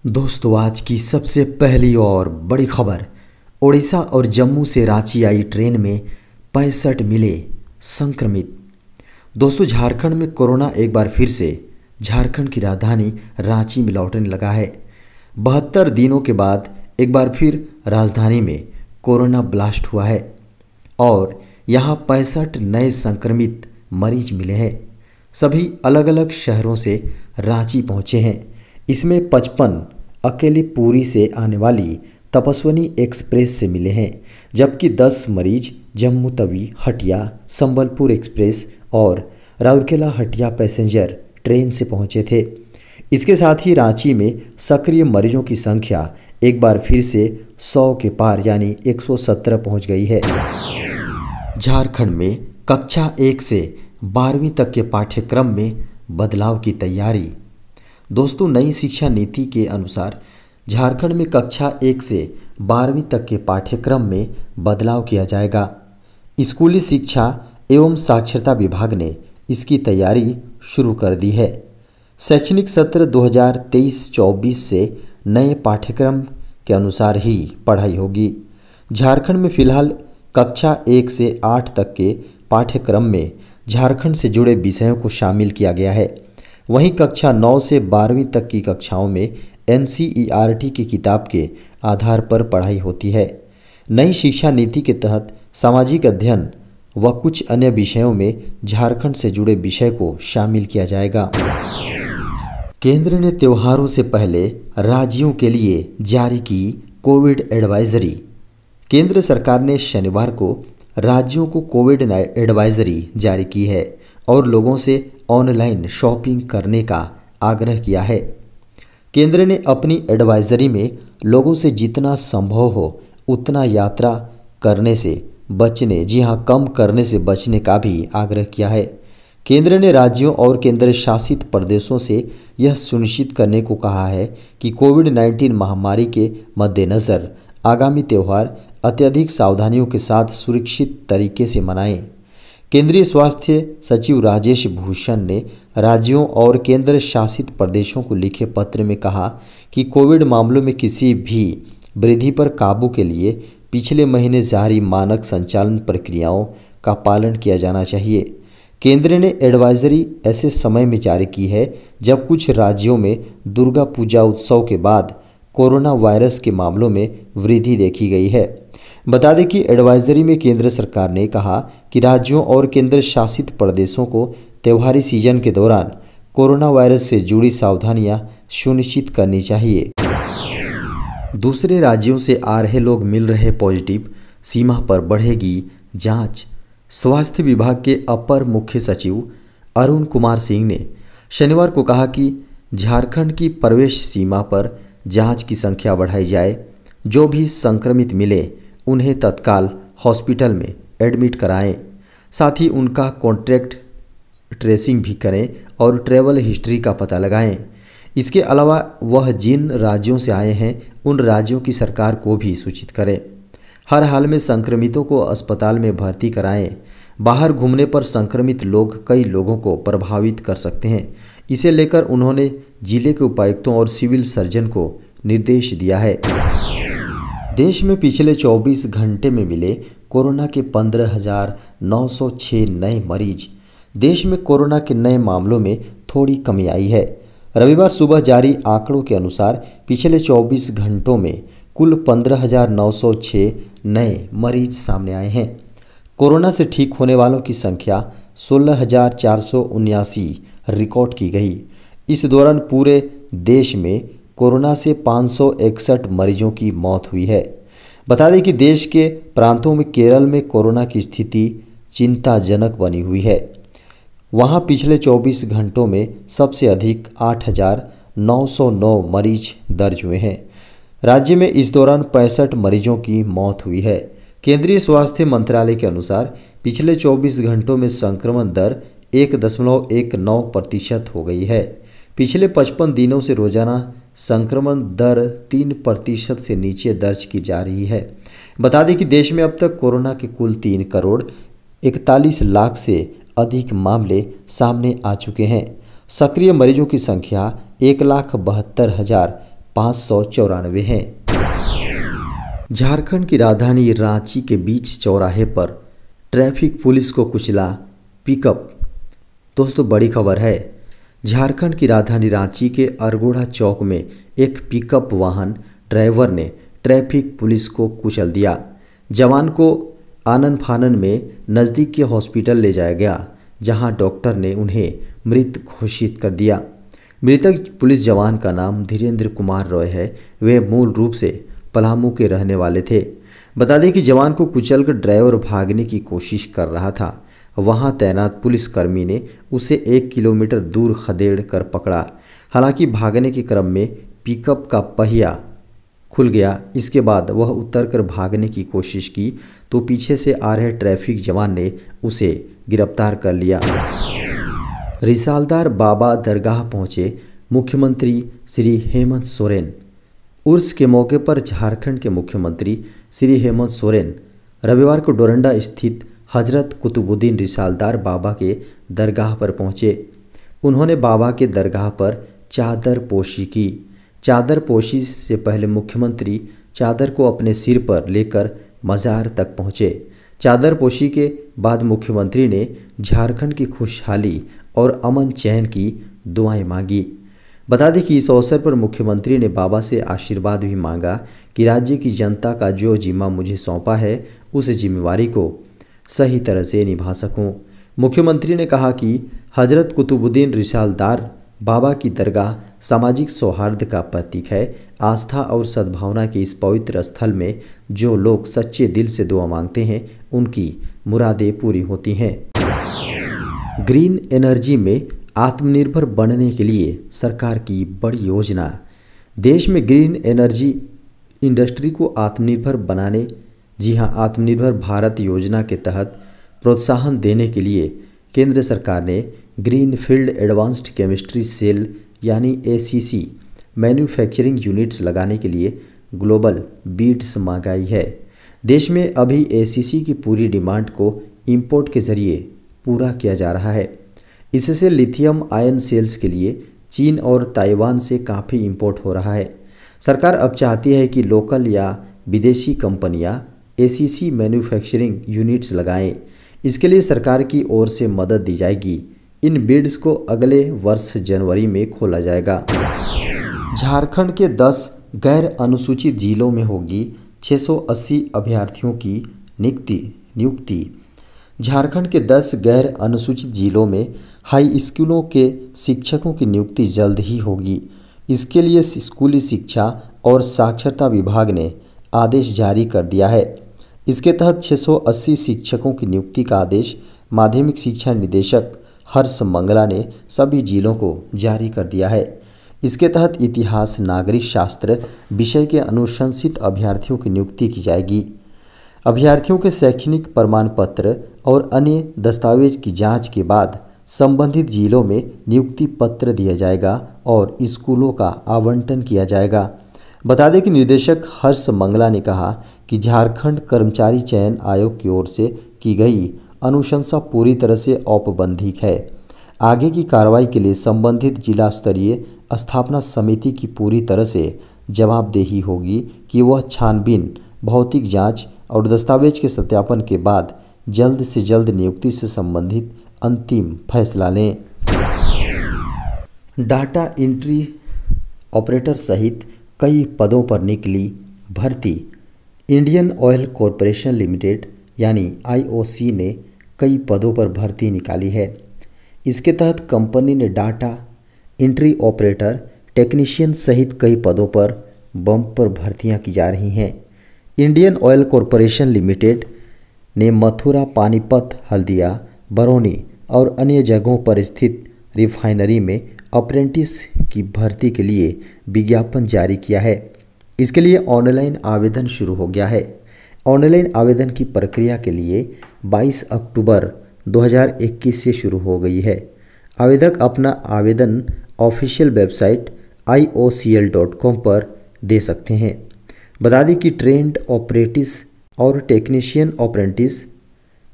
दोस्तों, आज की सबसे पहली और बड़ी खबर। ओडिशा और जम्मू से रांची आई ट्रेन में 65 मिले संक्रमित। दोस्तों, झारखंड में कोरोना एक बार फिर से झारखंड की राजधानी रांची में लौटने लगा है। 72 दिनों के बाद एक बार फिर राजधानी में कोरोना ब्लास्ट हुआ है और यहाँ 65 नए संक्रमित मरीज मिले हैं। सभी अलग अलग शहरों से रांची पहुँचे हैं। इसमें 55 अकेले पुरी से आने वाली तपस्विनी एक्सप्रेस से मिले हैं, जबकि 10 मरीज जम्मू तवी हटिया संबलपुर एक्सप्रेस और राउरकेला हटिया पैसेंजर ट्रेन से पहुंचे थे। इसके साथ ही रांची में सक्रिय मरीजों की संख्या एक बार फिर से 100 के पार यानी 117 पहुंच गई है। झारखंड में कक्षा 1 से 12वीं तक के पाठ्यक्रम में बदलाव की तैयारी। दोस्तों, नई शिक्षा नीति के अनुसार झारखंड में कक्षा 1 से 12वीं तक के पाठ्यक्रम में बदलाव किया जाएगा। स्कूली शिक्षा एवं साक्षरता विभाग ने इसकी तैयारी शुरू कर दी है। शैक्षणिक सत्र 2023-24 से नए पाठ्यक्रम के अनुसार ही पढ़ाई होगी। झारखंड में फिलहाल कक्षा 1 से 8 तक के पाठ्यक्रम में झारखंड से जुड़े विषयों को शामिल किया गया है। वहीं कक्षा 9 से 12वीं तक की कक्षाओं में NCERT की किताब के आधार पर पढ़ाई होती है। नई शिक्षा नीति के तहत सामाजिक अध्ययन व कुछ अन्य विषयों में झारखंड से जुड़े विषय को शामिल किया जाएगा। केंद्र ने त्योहारों से पहले राज्यों के लिए जारी की कोविड एडवाइजरी। केंद्र सरकार ने शनिवार को राज्यों को कोविड एडवाइजरी जारी की है और लोगों से ऑनलाइन शॉपिंग करने का आग्रह किया है। केंद्र ने अपनी एडवाइजरी में लोगों से जितना संभव हो उतना यात्रा करने से बचने, जी हाँ, कम करने से बचने का भी आग्रह किया है। केंद्र ने राज्यों और केंद्र शासित प्रदेशों से यह सुनिश्चित करने को कहा है कि कोविड-19 महामारी के मद्देनज़र आगामी त्यौहार अत्यधिक सावधानियों के साथ सुरक्षित तरीके से मनाएं। केंद्रीय स्वास्थ्य सचिव राजेश भूषण ने राज्यों और केंद्र शासित प्रदेशों को लिखे पत्र में कहा कि कोविड मामलों में किसी भी वृद्धि पर काबू के लिए पिछले महीने जारी मानक संचालन प्रक्रियाओं का पालन किया जाना चाहिए। केंद्र ने एडवाइजरी ऐसे समय में जारी की है जब कुछ राज्यों में दुर्गा पूजा उत्सव के बाद कोरोना वायरस के मामलों में वृद्धि देखी गई है। बता दें कि एडवाइजरी में केंद्र सरकार ने कहा कि राज्यों और केंद्र शासित प्रदेशों को त्योहारी सीजन के दौरान कोरोना वायरस से जुड़ी सावधानियां सुनिश्चित करनी चाहिए। दूसरे राज्यों से आ रहे लोग मिल रहे पॉजिटिव, सीमा पर बढ़ेगी जांच। स्वास्थ्य विभाग के अपर मुख्य सचिव अरुण कुमार सिंह ने शनिवार को कहा कि झारखंड की प्रवेश सीमा पर जांच की संख्या बढ़ाई जाए। जो भी संक्रमित मिले उन्हें तत्काल हॉस्पिटल में एडमिट कराएं। साथ ही उनका कॉन्टैक्ट ट्रेसिंग भी करें और ट्रैवल हिस्ट्री का पता लगाएं। इसके अलावा वह जिन राज्यों से आए हैं उन राज्यों की सरकार को भी सूचित करें। हर हाल में संक्रमितों को अस्पताल में भर्ती कराएं। बाहर घूमने पर संक्रमित लोग कई लोगों को प्रभावित कर सकते हैं। इसे लेकर उन्होंने जिले के उपायुक्तों और सिविल सर्जन को निर्देश दिया है। देश में पिछले 24 घंटे में मिले कोरोना के 15,906 नए मरीज। देश में कोरोना के नए मामलों में थोड़ी कमी आई है। रविवार सुबह जारी आंकड़ों के अनुसार पिछले 24 घंटों में कुल 15,906 नए मरीज सामने आए हैं। कोरोना से ठीक होने वालों की संख्या 16,479 रिकॉर्ड की गई। इस दौरान पूरे देश में कोरोना से 561 मरीजों की मौत हुई है। बता दें कि देश के प्रांतों में केरल में कोरोना की स्थिति चिंताजनक बनी हुई है। वहां पिछले 24 घंटों में सबसे अधिक 8,909 मरीज दर्ज हुए हैं। राज्य में इस दौरान 65 मरीजों की मौत हुई है। केंद्रीय स्वास्थ्य मंत्रालय के अनुसार पिछले 24 घंटों में संक्रमण दर 1.19% हो गई है। पिछले 55 दिनों से रोजाना संक्रमण दर 3% से नीचे दर्ज की जा रही है। बता दें कि देश में अब तक कोरोना के कुल 3 करोड़ 41 लाख से अधिक मामले सामने आ चुके हैं। सक्रिय मरीजों की संख्या 1,72,000 594 हैं। झारखंड की राजधानी रांची के बीच चौराहे पर ट्रैफिक पुलिस को कुचला पिकअप। दोस्तों बड़ी खबर है, झारखंड की राजधानी रांची के अरगोड़ा चौक में एक पिकअप वाहन ड्राइवर ने ट्रैफिक पुलिस को कुचल दिया। जवान को आनन फानन में नज़दीक के हॉस्पिटल ले जाया गया, जहां डॉक्टर ने उन्हें मृत घोषित कर दिया। मृतक पुलिस जवान का नाम धीरेन्द्र कुमार रॉय है। वे मूल रूप से पलामू के रहने वाले थे। बता दें कि जवान को कुचलकर ड्राइवर भागने की कोशिश कर रहा था। वहां तैनात पुलिसकर्मी ने उसे 1 किलोमीटर दूर खदेड़ कर पकड़ा। हालांकि भागने के क्रम में पिकअप का पहिया खुल गया। इसके बाद वह उतरकर भागने की कोशिश की तो पीछे से आ रहे ट्रैफिक जवान ने उसे गिरफ्तार कर लिया। रिसालदार बाबा दरगाह पहुंचे मुख्यमंत्री श्री हेमंत सोरेन। उर्स के मौके पर झारखंड के मुख्यमंत्री श्री हेमंत सोरेन रविवार को डोरंडा स्थित हजरत कुतुबुद्दीन रिसालदार बाबा के दरगाह पर पहुंचे। उन्होंने बाबा के दरगाह पर चादर पोशी की। चादर पोशी से पहले मुख्यमंत्री चादर को अपने सिर पर लेकर मज़ार तक पहुंचे। चादर पोशी के बाद मुख्यमंत्री ने झारखंड की खुशहाली और अमन चैन की दुआएं मांगी। बता दें कि इस अवसर पर मुख्यमंत्री ने बाबा से आशीर्वाद भी मांगा कि राज्य की जनता का जो जिम्मा मुझे सौंपा है उस जिम्मेवारी को सही तरह से निभा सकूं। मुख्यमंत्री ने कहा कि हजरत कुतुबुद्दीन रिसालदार बाबा की दरगाह सामाजिक सौहार्द का प्रतीक है। आस्था और सद्भावना के इस पवित्र स्थल में जो लोग सच्चे दिल से दुआ मांगते हैं उनकी मुरादें पूरी होती हैं। ग्रीन एनर्जी में आत्मनिर्भर बनने के लिए सरकार की बड़ी योजना। देश में ग्रीन एनर्जी इंडस्ट्री को आत्मनिर्भर बनाने, जी हां, आत्मनिर्भर भारत योजना के तहत प्रोत्साहन देने के लिए केंद्र सरकार ने green field advanced chemistry cell यानी ACC मैन्युफैक्चरिंग यूनिट्स लगाने के लिए ग्लोबल बीड्स मंगाई है। देश में अभी ACC की पूरी डिमांड को इंपोर्ट के जरिए पूरा किया जा रहा है। इससे लिथियम आयन सेल्स के लिए चीन और ताइवान से काफ़ी इंपोर्ट हो रहा है। सरकार अब चाहती है कि लोकल या विदेशी कंपनियां ACC मैन्युफैक्चरिंग यूनिट्स लगाएं। इसके लिए सरकार की ओर से मदद दी जाएगी। इन बिड्स को अगले वर्ष जनवरी में खोला जाएगा। झारखंड के 10 गैर अनुसूचित जिलों में होगी 680 अभ्यर्थियों की नियुक्ति। झारखंड के 10 गैर अनुसूचित जिलों में हाई स्कूलों के शिक्षकों की नियुक्ति जल्द ही होगी। इसके लिए स्कूली शिक्षा और साक्षरता विभाग ने आदेश जारी कर दिया है। इसके तहत 680 शिक्षकों की नियुक्ति का आदेश माध्यमिक शिक्षा निदेशक हर्ष मंगला ने सभी जिलों को जारी कर दिया है। इसके तहत इतिहास, नागरिक शास्त्र विषय के अनुशंसित अभ्यर्थियों की नियुक्ति की जाएगी। अभ्यर्थियों के शैक्षणिक प्रमाण पत्र और अन्य दस्तावेज की जांच के बाद संबंधित जिलों में नियुक्ति पत्र दिया जाएगा और स्कूलों का आवंटन किया जाएगा। बता दें कि निदेशक हर्ष मंगला ने कहा कि झारखंड कर्मचारी चयन आयोग की ओर से की गई अनुशंसा पूरी तरह से औपबंधिक है। आगे की कार्रवाई के लिए संबंधित जिला स्तरीय स्थापना समिति की पूरी तरह से जवाबदेही होगी कि वह छानबीन, भौतिक जांच और दस्तावेज के सत्यापन के बाद जल्द से जल्द नियुक्ति से संबंधित अंतिम फैसला लें। डाटा एंट्री ऑपरेटर सहित कई पदों पर निकली भर्ती। इंडियन ऑयल कॉरपोरेशन लिमिटेड यानी IOC ने कई पदों पर भर्ती निकाली है। इसके तहत कंपनी ने डाटा एंट्री ऑपरेटर, टेक्नीशियन सहित कई पदों पर बम्पर भर्तियां की जा रही हैं। इंडियन ऑयल कॉरपोरेशन लिमिटेड ने मथुरा, पानीपत, हल्दिया, बरौनी और अन्य जगहों पर स्थित रिफाइनरी में अप्रेंटिस की भर्ती के लिए विज्ञापन जारी किया है। इसके लिए ऑनलाइन आवेदन शुरू हो गया है। ऑनलाइन आवेदन की प्रक्रिया के लिए 22 अक्टूबर 2021 से शुरू हो गई है। आवेदक अपना आवेदन ऑफिशियल वेबसाइट iocl.com पर दे सकते हैं। बता दें कि ट्रेंड ऑपरेटिस और टेक्नीशियन अप्रेंटिस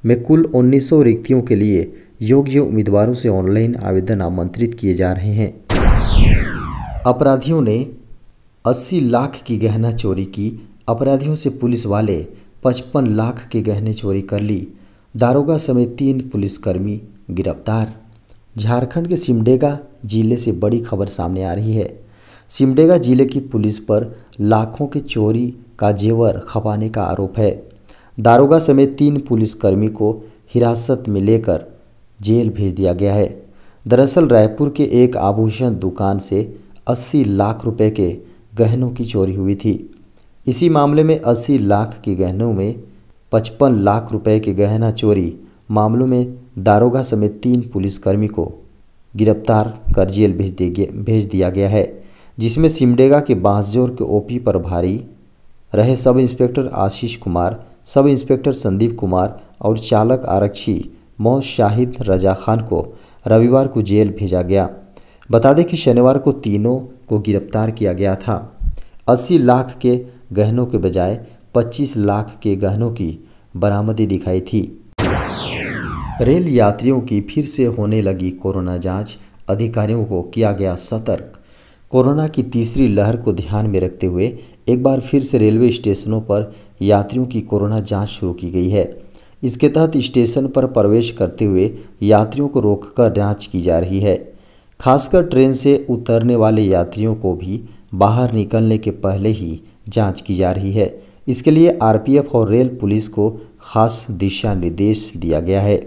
में कुल 1900 रिक्तियों के लिए योग्य उम्मीदवारों से ऑनलाइन आवेदन आमंत्रित किए जा रहे हैं। अपराधियों ने 80 लाख की गहना चोरी की। अपराधियों से पुलिस वाले 55 लाख के गहने चोरी कर ली। दारोगा समेत 3 पुलिसकर्मी गिरफ्तार। झारखंड के सिमडेगा जिले से बड़ी खबर सामने आ रही है। सिमडेगा जिले की पुलिस पर लाखों के चोरी का जेवर खपाने का आरोप है। दारोगा समेत 3 पुलिसकर्मी को हिरासत में लेकर जेल भेज दिया गया है। दरअसल रायपुर के एक आभूषण दुकान से 80 लाख रुपए के गहनों की चोरी हुई थी। इसी मामले में 80 लाख के गहनों में 55 लाख रुपए के गहना चोरी मामलों में दारोगा समेत 3 पुलिसकर्मी को गिरफ्तार कर जेल भेज दिया गया है, जिसमें सिमडेगा के बांसजोर के ओपी प्रभारी रहे sub inspector Ashish Kumar, sub inspector Sandeep Kumar और चालक आरक्षी मोहम्मद शाहिद रजा खान को रविवार को जेल भेजा गया। बता दें कि शनिवार को तीनों को गिरफ्तार किया गया था। 80 लाख के गहनों के बजाय 25 लाख के गहनों की बरामदी दिखाई थी। रेल यात्रियों की फिर से होने लगी कोरोना जांच, अधिकारियों को किया गया सतर्क। कोरोना की तीसरी लहर को ध्यान में रखते हुए एक बार फिर से रेलवे स्टेशनों पर यात्रियों की कोरोना जांच शुरू की गई है। इसके तहत स्टेशन पर प्रवेश करते हुए यात्रियों को रोककर जांच की जा रही है। खासकर ट्रेन से उतरने वाले यात्रियों को भी बाहर निकलने के पहले ही जांच की जा रही है। इसके लिए आरपीएफ और रेल पुलिस को खास दिशा निर्देश दिया गया है।